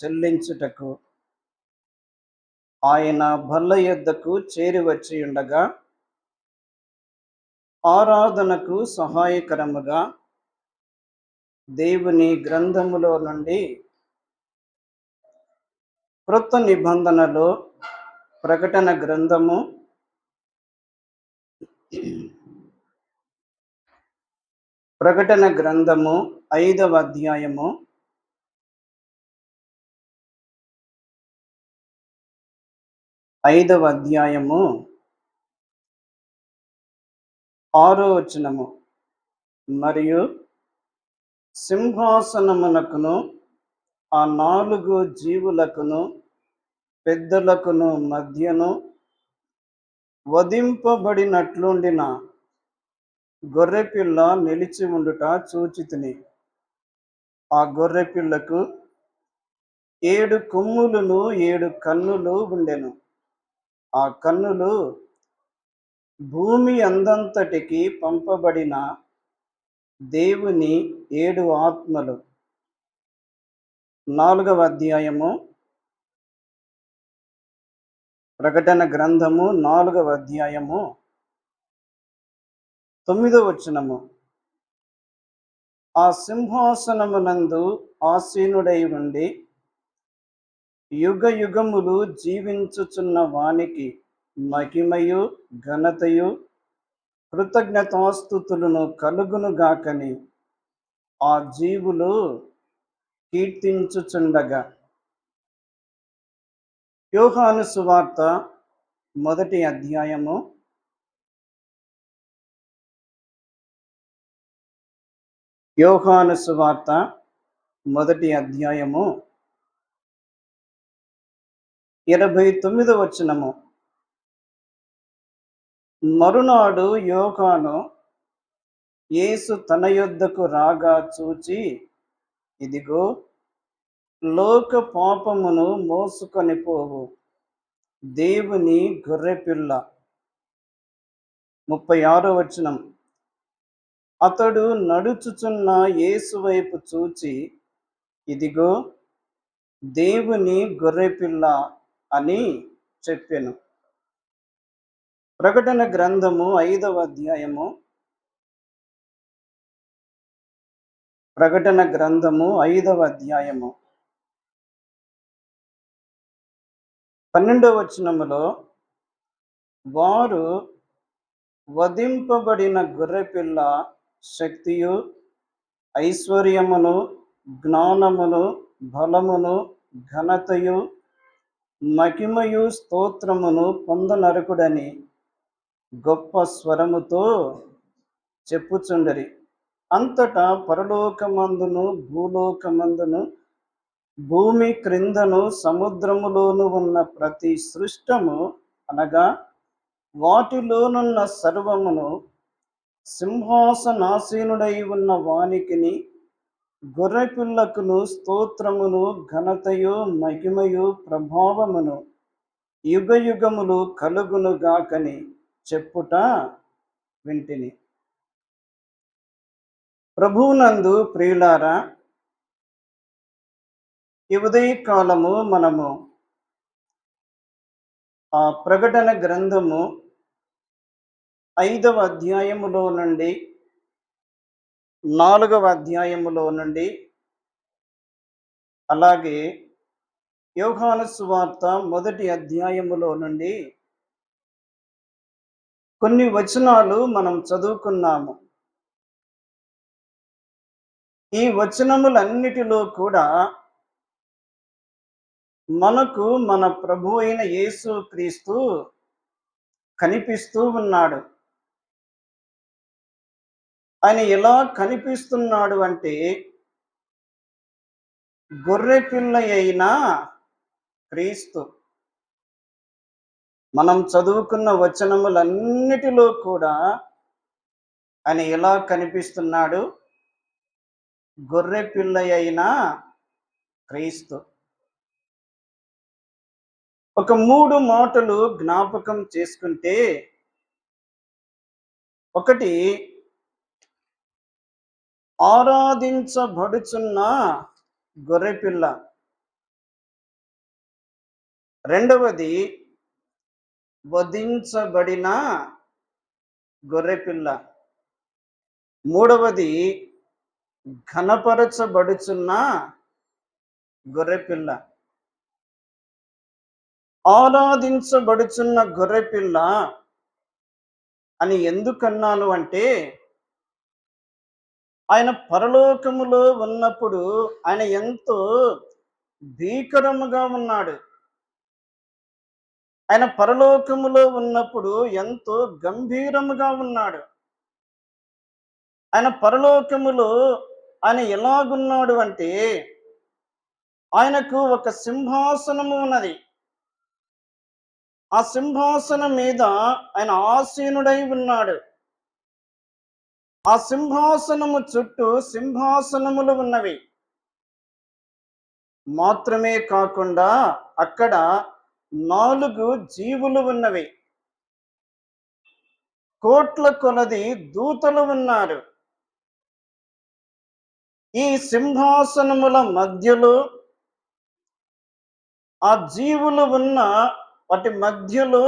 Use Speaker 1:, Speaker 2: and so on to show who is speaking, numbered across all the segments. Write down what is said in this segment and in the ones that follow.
Speaker 1: చెల్లించుటకు ఆయన బల్ల యొద్దకు చేరి వచ్చి ఉండగా ఆరాధనకు సహాయకరముగా దేవుని గ్రంథములో నుండి క్రొత్త నిబంధనలో ప్రకటన గ్రంథము 5వ అధ్యాయము 6వ వచనము. మరియు సింహాసనమునకును ఆ 4 జీవులకును పెద్దలకును మధ్యను వధింపబడినట్లుండిన గొర్రెపిల్ల నిలిచి ఉండుట చూచితిని. ఆ గొర్రెపిల్లకు 7 కొమ్ములను 7 కన్నులు ఉండెను. ఆ కన్నులు భూమి అందంతటికి పంపబడిన దేవుని 7 ఆత్మలు. 4వ అధ్యాయము ప్రకటన గ్రంథము 4వ అధ్యాయము 9వ వచనము. ఆ సింహాసనమునందు ఆసీనుడై ఉండి యుగ యుగములు జీవించుచున్న వానికి మహిమయు ఘనతయు కృతజ్ఞతాస్తుతులను కలుగునుగాకని ఆ జీవులు కీర్తించుచుండగా. యోహాను సువార్త 1వ అధ్యాయము 29వ వచనము. మరునాడు యోహాను యేసు తన యొద్దకు రాగా చూచి, ఇదిగో లోక పాపమును మోసుకొని పోవు దేవుని గొర్రెపిల్ల. 36వ వచనం. అతడు నడుచుచున్న యేసు వైపు చూచి, ఇదిగో దేవుని గొర్రెపిల్ల అని చెప్పెను. ప్రకటన గ్రంథము 5వ అధ్యాయము 12వ వచనములో వారు వధింపబడిన గొర్రెపిల్ల శక్తియు ఐశ్వర్యమును జ్ఞానమును బలమును ఘనతయు మహిమయు స్తోత్రమును పొందనరకుడని గొప్ప స్వరముతో చెప్పుచుండరి. అంతటా పరలోకమందును భూలోకమందును భూమి క్రిందను సముద్రములోను ఉన్న ప్రతి సృష్టము అనగా వాటిలోనున్న సర్వమును సింహాసనాసీనుడై ఉన్న వానికిని గొర్రెపిల్లకును స్తోత్రమును ఘనతయు మహిమయు ప్రభావమును యుగ యుగములు కలుగునుగాకని చెప్పుట వింటిని. ప్రభువునందు ప్రియులారా, ఈ ఉదయకాలము మనము ఆ ప్రకటన గ్రంథము 5వ అధ్యాయములో నుండి 4వ అధ్యాయములో నుండి అలాగే యోహాను సువార్త 1వ అధ్యాయములో నుండి కొన్ని వచనాలు మనం చదువుకున్నాము. ఈ వచనములన్నిటిలో కూడా మనకు మన ప్రభు అయిన యేసు క్రీస్తు కనిపిస్తూ ఉన్నాడు. ఆయన ఎలా కనిపిస్తున్నాడు అంటే, గొర్రెపిల్ల అయిన క్రీస్తు. మనం చదువుకున్న వచనములన్నిటిలో కూడా ఆయన ఎలా కనిపిస్తున్నాడు? గొర్రెపిల్ల అయిన క్రీస్తు. ఒక 3 మాటలు జ్ఞాపకం చేసుకుంటే, ఒకటి ఆరాధించబడుచున్న గొర్రెపిల్ల. రెండవది వధించబడిన గొర్రెపిల్ల. మూడవది ఘనపరచబడుచున్న గొర్రెపిల్ల. ఆరాధించబడుచున్న గొర్రెపిల్ల అని ఎందుకన్నాను అంటే, ఆయన పరలోకములో ఉన్నప్పుడు ఆయన ఎంతో భీకరముగా ఉన్నాడు. ఆయన పరలోకములో ఉన్నప్పుడు ఎంతో గంభీరముగా ఉన్నాడు. ఆయన పరలోకములో ఆయన ఎలాగున్నాడు అంటే, ఆయనకు ఒక సింహాసనము ఉన్నది. ఆ సింహాసనం మీద ఆయన ఆసీనుడై ఉన్నాడు. ఆ సింహాసనము చుట్టూ సింహాసనములు ఉన్నవి. మాత్రమే కాకుండా అక్కడ 4 జీవులు ఉన్నవి. కోట్ల కొలది దూతలు ఉన్నారు. ఈ సింహాసనముల మధ్యలో, ఆ జీవులు ఉన్న వాటి మధ్యలో,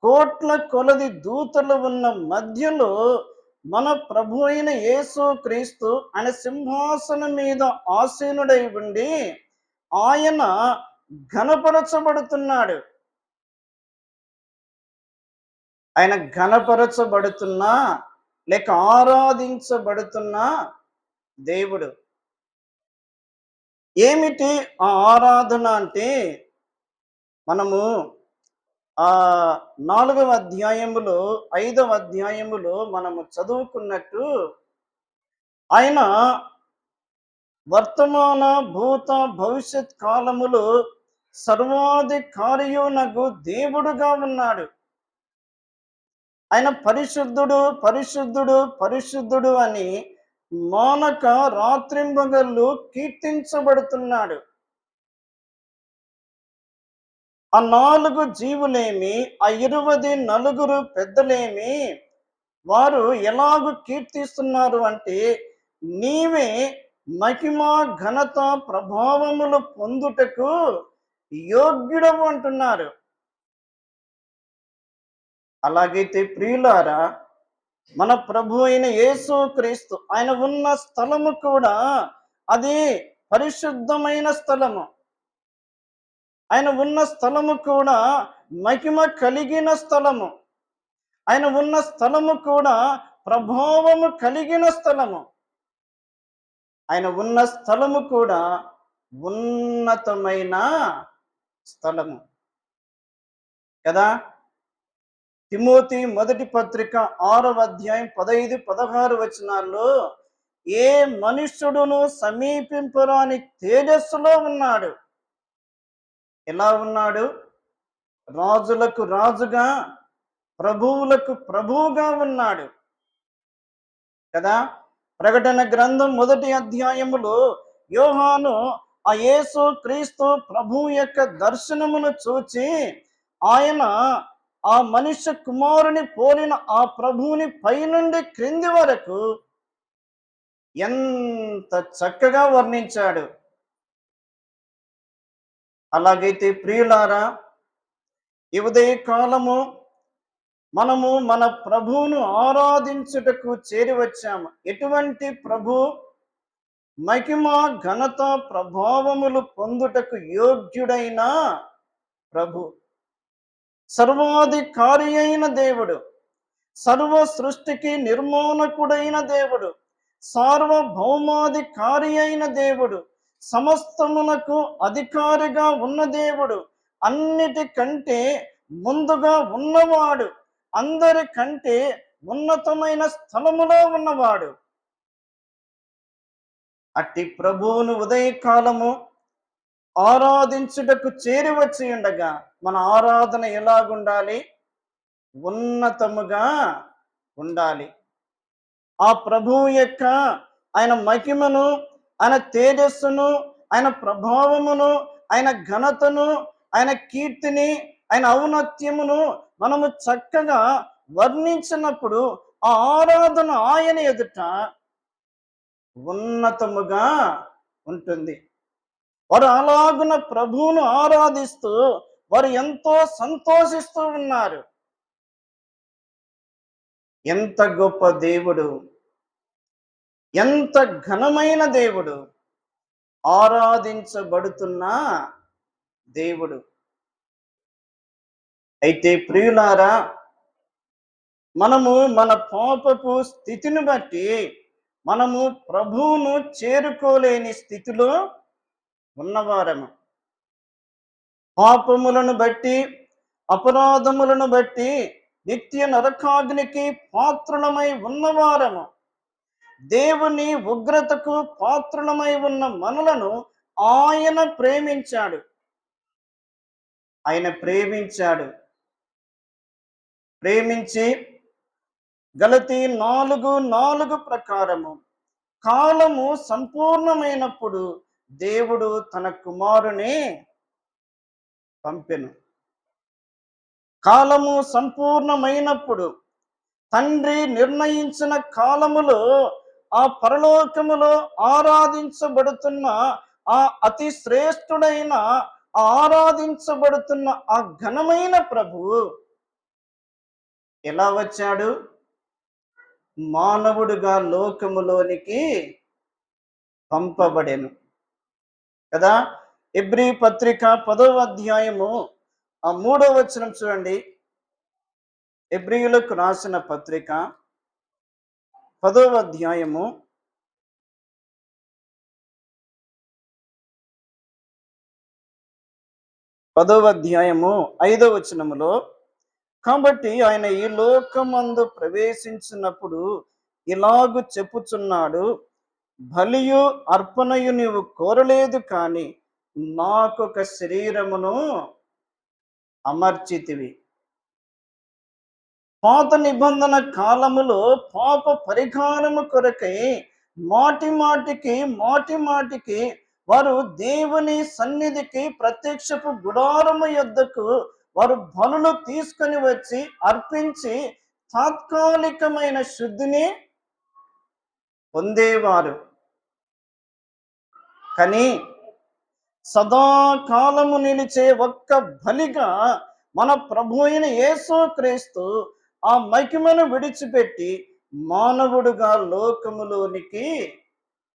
Speaker 1: కోట్ల కొలది దూతలు ఉన్న మధ్యలో మన ప్రభు అయిన యేసు క్రీస్తు ఆయన సింహాసనం మీద ఆసీనుడై ఉండి ఆయన ఘనపరచబడుతున్నాడు. ఆయన ఘనపరచబడుతున్నా లేక ఆరాధించబడుతున్న దేవుడు. ఏమిటి ఆ ఆరాధన అంటే, మనము 4వ అధ్యాయములో 5వ అధ్యాయములో మనము చదువుకున్నట్టు, ఆయన వర్తమాన భూత భవిష్యత్ కాలములో సర్వాధికారియునగు దేవుడుగా ఉన్నాడు. ఆయన పరిశుద్ధుడు పరిశుద్ధుడు పరిశుద్ధుడు అని మానక రాత్రింబగళ్ళు కీర్తించబడుతున్నాడు. ఆ 4 జీవులేమి, ఆ 24 పెద్దలేమి, వారు ఎలాగూ కీర్తిస్తున్నారు అంటే, నీవే మహిమ ఘనత ప్రభావములు పొందుటకు యోగ్యుడవు అంటున్నారు. అలాగైతే ప్రియులారా, మన ప్రభు అయిన యేసు క్రీస్తు ఆయన ఉన్న స్థలము కూడా అది పరిశుద్ధమైన స్థలము. ఆయన ఉన్న స్థలము కూడా మహిమ కలిగిన స్థలము. ఆయన ఉన్న స్థలము కూడా ప్రభావము కలిగిన స్థలము. ఆయన ఉన్న స్థలము కూడా ఉన్నతమైన స్థలము కదా. తిమోతి మొదటి పత్రిక 6వ అధ్యాయం 15, 16 వచనాల్లో, ఏ మనుష్యుడును సమీపింపరాని తేజస్సులో ఉన్నాడు. ఎలా ఉన్నాడు? రాజులకు రాజుగా, ప్రభువులకు ప్రభువుగా ఉన్నాడు కదా. ప్రకటన గ్రంథం 1వ అధ్యాయములో యోహాను ఆ యేసు క్రీస్తు ప్రభువు యొక్క దర్శనమును చూచి, ఆయన ఆ మనుష్య కుమారుని పోలిన ఆ ప్రభువుని పైనుండి క్రింది వరకు ఎంత చక్కగా వర్ణించాడు. అలాగైతే ప్రియులారా, ఈ ఉదయ కాలము మనము మన ప్రభువును ఆరాధించుటకు చేరి వచ్చాము. ఎటువంటి ప్రభు? మహిమ ఘనత ప్రభావములు పొందుటకు యోగ్యుడైన ప్రభు, సర్వాధికారి అయిన దేవుడు, సర్వ సృష్టికి నిర్మాణకుడైన దేవుడు, సార్వభౌమాధికారి అయిన దేవుడు, సమస్తమునకు అధికారిగా ఉన్న దేవుడు, అన్నిటికంటే ముందుగా ఉన్నవాడు, అందరికంటే ఉన్నతమైన స్థలములో ఉన్నవాడు. అట్టి ప్రభువును ఉదయకాలము ఆరాధించుటకు చేరి వచ్చి ఉండగా, మన ఆరాధన ఎలాగుండాలి? ఉన్నతముగా ఉండాలి. ఆ ప్రభువు యొక్క ఆయన మహిమను, ఆయన తేజస్సును, ఆయన ప్రభావమును, ఆయన ఘనతను, ఆయన కీర్తిని, ఆయన ఔన్నత్యమును మనము చక్కగా వర్ణించినప్పుడు ఆ ఆరాధన ఆయన ఎదుట ఉన్నతముగా ఉంటుంది. వారు అలాగున ప్రభువును ఆరాధిస్తూ వారు ఎంతో సంతోషిస్తూ ఉన్నారు. ఎంత గొప్ప దేవుడు, ఎంత ఘనమైన దేవుడు, ఆరాధించబడుతున్న దేవుడు. అయితే ప్రియులారా, మనము మన పాపపు స్థితిని బట్టి మనము ప్రభువును చేరుకోలేని స్థితిలో ఉన్నవారము. పాపములను బట్టి, అపరాధములను బట్టి నిత్య నరకాగ్నికి పాత్రులమై ఉన్నవారము. దేవుని ఉగ్రతకు పాత్రులమై ఉన్న మనలను ఆయన ప్రేమించాడు. ఆయన ప్రేమించి గలతీ 4:4 ప్రకారము కాలము సంపూర్ణమైనప్పుడు దేవుడు తన కుమారుని పంపెను. కాలము సంపూర్ణమైనప్పుడు తండ్రి నిర్ణయించిన కాలములో ఆ పరలోకములో ఆరాధించబడుతున్న ఆ అతి శ్రేష్ఠుడైన ఆరాధించబడుతున్న ఆ ఘనమైన ప్రభువు ఎలా వచ్చాడు? మానవుడుగా లోకములోనికి పంపబడెను కదా. ఎబ్రీ పత్రిక 10వ అధ్యాయము 3వ వచనం చూడండి. ఎబ్రీయులకు రాసిన పత్రిక 10వ అధ్యాయము 5వ వచనములో, కాబట్టి ఆయన ఈ లోకమందు ప్రవేశించినప్పుడు ఇలాగు చెప్పుచున్నాడు, బలియు అర్పణయు నీవు కోరలేదు కానీ నాకొక శరీరమును అమర్చితివి. పాత నిబంధన కాలములో పాప పరిహారము కొరకై మాటి మాటికి వారు దేవుని సన్నిధికి ప్రత్యక్షపు గుడారము యొద్దకు వారు బలులు తీసుకొని వచ్చి అర్పించి తాత్కాలికమైన శుద్ధిని పొందేవారు. కానీ సదాకాలము నిలిచే ఒక్క బలిగా మన ప్రభు అయిన యేసుక్రీస్తు ఆ మహిమను విడిచిపెట్టి మానవుడుగా లోకములోనికి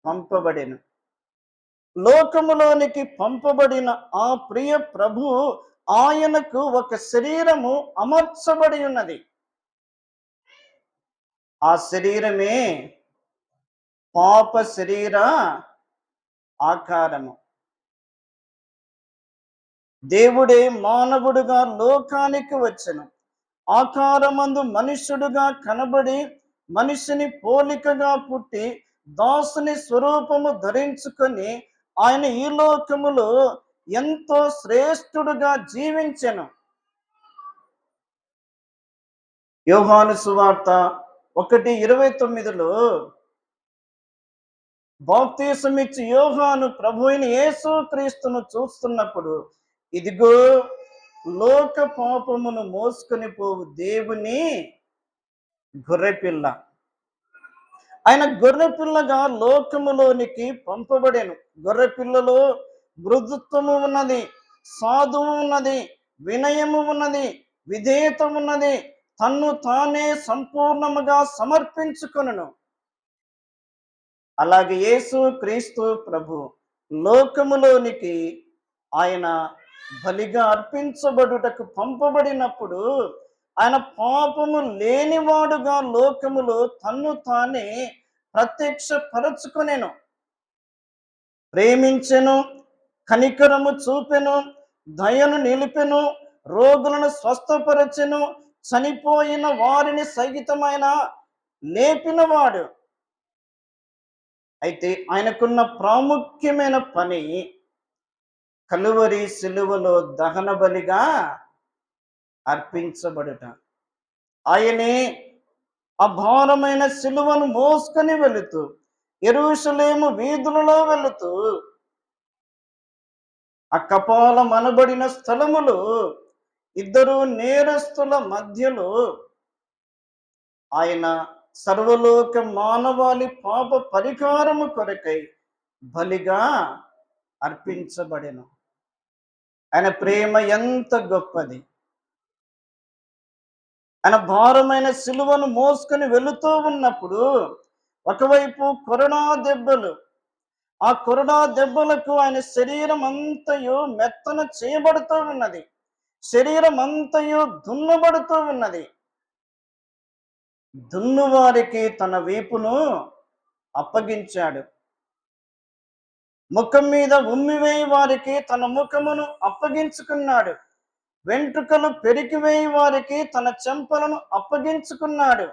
Speaker 1: పంపబడెను. లోకములోనికి పంపబడిన ఆ ప్రియ ప్రభు ఆయనకు ఒక శరీరము అమర్చబడి ఉన్నది. ఆ శరీరమే పాప శరీర ఆకారము. దేవుడే మానవుడుగా లోకానికి వచ్చెను. ఆకారమందు మనుష్యుడుగా కనబడి మనిషిని పోలికగా పుట్టి దాసుని స్వరూపము ధరించుకొని ఆయన ఈ లోకములో ఎంతో శ్రేష్ఠుడుగా జీవించెను. యోహాను సువార్త 1:29లో బాప్తీసమిచ్చి యోహాను ప్రభు అయిన యేసుక్రీస్తును చూస్తున్నప్పుడు, ఇదిగో లోక పాపమును మోసుకొని పోవు దేవుని గొర్రెపిల్ల. ఆయన గొర్రెపిల్లగా లోకములోనికి పంపబడెను. గొర్రెపిల్లలో మృదుత్వము ఉన్నది, సాధువు ఉన్నది, వినయము ఉన్నది, విధేయత ఉన్నది, తన్ను తానే సంపూర్ణముగా సమర్పించుకొనును. అలాగే యేసుక్రీస్తు ప్రభు లోకములోనికి ఆయన బలిగా అర్పించబడుటకు పంపబడినప్పుడు ఆయన పాపము లేనివాడుగా లోకములో తన్ను తానే ప్రత్యక్షపరచుకొనెను. ప్రేమించెను, కనికరము చూపెను, దయను నిలిపెను, రోగులను స్వస్థపరచెను, చనిపోయిన వారిని సహితమైన లేపినవాడు. అయితే ఆయనకున్న ప్రాముఖ్యమైన పని కలువరి సిలువలో దహన బలిగా అర్పించబడుట. ఆయనే అభారమైన సిలువను మోసుకొని వెళుతూ యెరూషలేము వీధులలో వెళుతూ ఆ కపాలం అనబడిన స్థలములో ఇద్దరు నేరస్తుల మధ్యలో ఆయన సర్వలోక మానవాళి పాప పరిహారము కొరకై బలిగా అర్పించబడెను. ఆయన ప్రేమ ఎంత గొప్పది. ఆయన భారమైన సిలువను మోసుకొని వెళుతూ ఉన్నప్పుడు ఒకవైపు కొరడా దెబ్బలు, ఆ కొరడా దెబ్బలకు ఆయన శరీరం అంతయు మెత్తన చేయబడుతూ ఉన్నది. శరీరం అంతయు దున్నబడుతూ ఉన్నది. దున్నువారికి తన వీపును అప్పగించాడు. ముఖం మీద ఉమ్మివేయి వారికి తన ముఖమును అప్పగించుకున్నాడు. వెంట్రుకలు పెరికివేయి వారికి తన చెంపలను అప్పగించుకున్నాడు.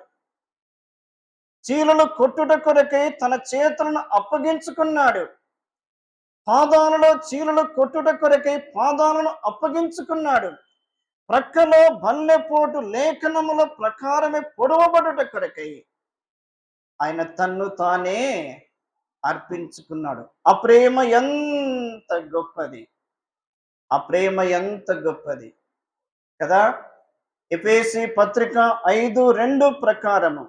Speaker 1: చీలలు కొట్టుట కొరకై తన చేతులను అప్పగించుకున్నాడు. పాదాలలో చీలలు కొట్టుట కొరకై పాదాలను అప్పగించుకున్నాడు. ప్రక్కలో బల్లెపోటు లేఖనముల ప్రకారమే పొడవబడుట కొరకై ఆయన తన్ను తానే అర్పించుకున్నాడు. ఆ ప్రేమ ఎంత గొప్పది, ఆ ప్రేమ ఎంత గొప్పది కదా. ఎఫెసీ పత్రిక 5:2 ప్రకారము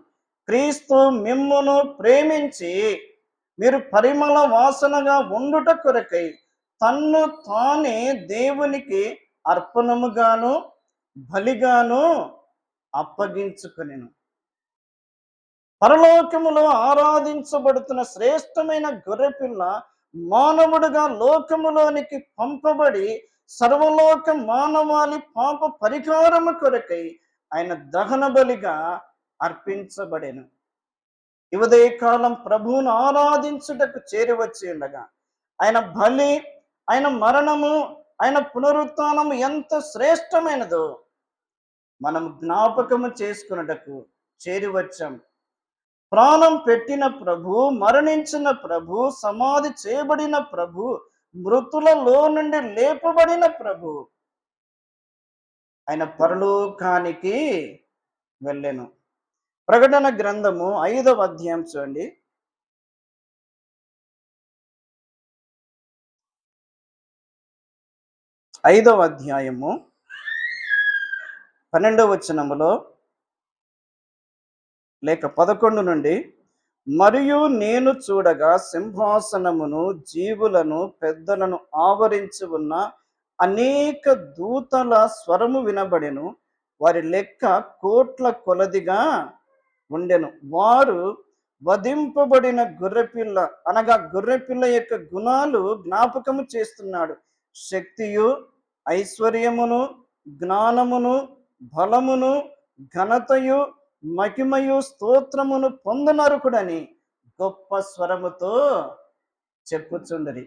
Speaker 1: క్రీస్తు మిమ్మును ప్రేమించి మీరు పరిమళ వాసనగా ఉండుట కొరకై తన్ను తానే దేవునికి అర్పణముగాను బలిగాను అప్పగించుకొనెను. పరలోకములో ఆరాధించబడుతున్న శ్రేష్టమైన గొర్రెపిల్ల మానవుడుగా లోకములోనికి పంపబడి సర్వలోక మానవాళి పాప పరిహారము కొరకై ఆయన దహన బలిగా అర్పించబడెను. ఉదయ కాలం ప్రభువును ఆరాధించుటకు చేరివచ్చి ఉండగా ఆయన బలి, ఆయన మరణము, ఆయన పునరుత్థానము ఎంత శ్రేష్టమైనదో మనం జ్ఞాపకము చేసుకున్నటకు చేరివచ్చాం. ప్రాణం పెట్టిన ప్రభు, మరణించిన ప్రభు, సమాధి చేయబడిన ప్రభు, మృతులలో నుండి లేపబడిన ప్రభు ఆయన పరలోకానికి వెళ్ళెను. ప్రకటన గ్రంథము 5వ అధ్యాయం చూడండి. 5వ అధ్యాయము 12వ వచనములో లేక 11 నుండి, మరియు నేను చూడగా సింహాసనమును, జీవులను, పెద్దలను ఆవరించి ఉన్న అనేక దూతల స్వరము వినబడెను. వారి లెక్క కోట్ల కొలదిగా ఉండెను. వారు వధింపబడిన గొర్రెపిల్ల అనగా గొర్రెపిల్ల యొక్క గుణాలు జ్ఞాపకము చేస్తున్నాడు. శక్తియు, ఐశ్వర్యమును, జ్ఞానమును, బలమును, ఘనతయు, మహిమయు, స్తోత్రమును పొందనరుకుడని గొప్ప స్వరముతో చెప్పుచుండరి.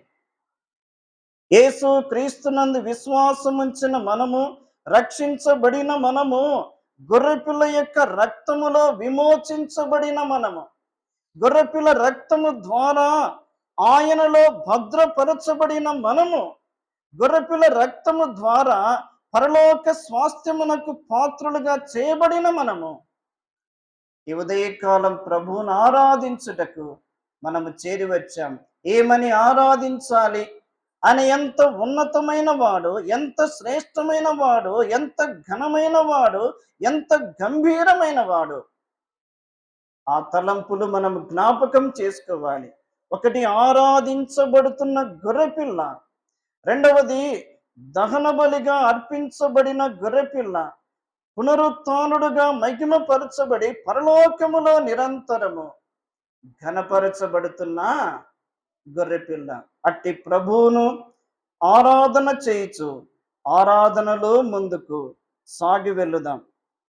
Speaker 1: యేసు క్రీస్తునందు విశ్వాసముంచిన మనము, రక్షించబడిన మనము, గొర్రెపిల్ల యొక్క రక్తములో విమోచించబడిన మనము, గొర్రెపిల్ల రక్తము ద్వారా ఆయనలో భద్రపరచబడిన మనము, గొర్రెపిల్ల రక్తము ద్వారా పరలోక స్వాస్థ్యమునకు పాత్రులుగా చేయబడిన మనము ఈ ఉదయకాలం ప్రభువును ఆరాధించుటకు మనము చేరి వచ్చాం. ఏమని ఆరాధించాలి? ఆయన ఎంత ఉన్నతమైన వాడు, ఎంత శ్రేష్టమైన వాడు, ఎంత ఘనమైన వాడు, ఎంత గంభీరమైన వాడు. ఆ తలంపులు మనం జ్ఞాపకం చేసుకోవాలి. ఒకటి ఆరాధించబడుతున్న గొర్రెపిల్ల, రెండవది దహన బలిగా అర్పించబడిన గొర్రెపిల్ల, పునరుత్థానుడుగా మహిమపరచబడి పరలోకములో నిరంతరము ఘనపరచబడుతున్న గొర్రెపిల్ల. అట్టి ప్రభువును ఆరాధన చేయుచు ఆరాధనలో ముందుకు సాగి వెళ్ళుదాం.